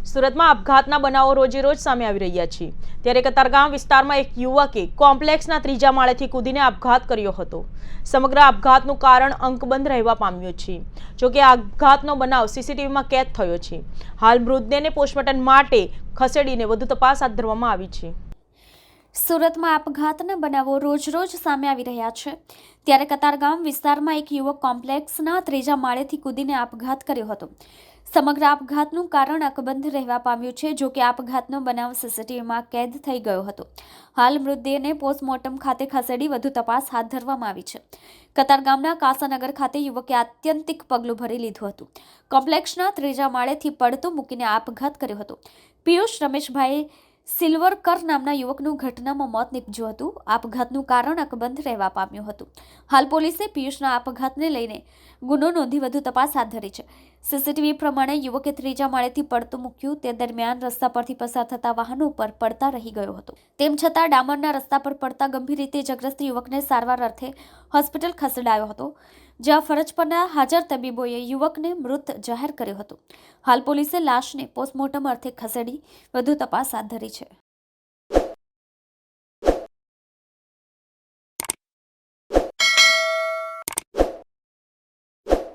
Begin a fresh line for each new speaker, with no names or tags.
સુરતમાં આપઘાતના બનાવો રોજે રોજ સામે આવી રહ્યા છે। ત્યારે કતારગામ વિસ્તારમાં એક યુવકે કોમ્પ્લેક્સના ત્રીજા માળેથી કૂદીને આપઘાત કર્યો હતો। સમગ્ર આપઘાતનું કારણ અંકબંધ રહેવા પામ્યું છે। જોકે આપઘાતનો બનાવ સીસીટીવીમાં કેદ થયો છે। હાલ મૃતદેહને પોસ્ટમોર્ટમ માટે ખસેડીને વધુ તપાસ હાથ ધરવામાં આવી છે।
સુરતમાં આપઘાતના બનાવો રોજ સામે આવી રહ્યા છે। ત્યારે કતારગામ વિસ્તારમાં એક યુવક કોમ્પ્લેક્સના ત્રીજા માળેથી કૂદીને આપઘાત કર્યો હતો। સમગ્ર આપઘાતનું કારણ અકબંધ રહેવા પામ્યું છે। જો કે આપઘાતનો બનાવ સીસીટીવીમાં કેદ થઈ ગયો હતો। હાલ મૃતદેહને પોસ્ટમોર્ટમ ખાતે ખસેડી વધુ તપાસ હાથ ધરવામાં આવી છે। કતારગામના કાસાનગર ખાતે યુવકે આત્યંતિક પગલું ભરી લીધું હતું। કોમ્પ્લેક્સના ત્રીજા માળેથી પડતો મૂકીને આપઘાત કર્યો હતો। પિયુષ રમેશભાઈ સિલ્વરકર નામના યુવકનું ઘટનામાં મોત નીપજ્યું હતું। આપઘાતનું કારણ અકબંધ રહેવા પામ્યું હતું। હાલ પોલીસે પિયુષના આપઘાતને લઈને ગુનો નોંધી વધુ તપાસ હાથ ધરી છે। સીસીટીવી પ્રમાણે યુવકે ત્રીજા માળેથી પડતું મૂક્યું તે દરમિયાન રસ્તા પરથી પસાર થતા વાહનો પર પડતા રહી ગયો હતો। તેમ છતાં ડામરના રસ્તા પર પડતા ગંભીર રીતે ઇજાગ્રસ્ત યુવકને સારવાર અર્થે હોસ્પિટલ ખસેડાયો હતો, જ્યાં ફરજ પરના હાજર તબીબોએ યુવકને મૃત જાહેર કર્યો હતો। હાલ પોલીસે લાશને પોસ્ટમોર્ટમ અર્થે ખસેડી વધુ તપાસ હાથ ધરી છે।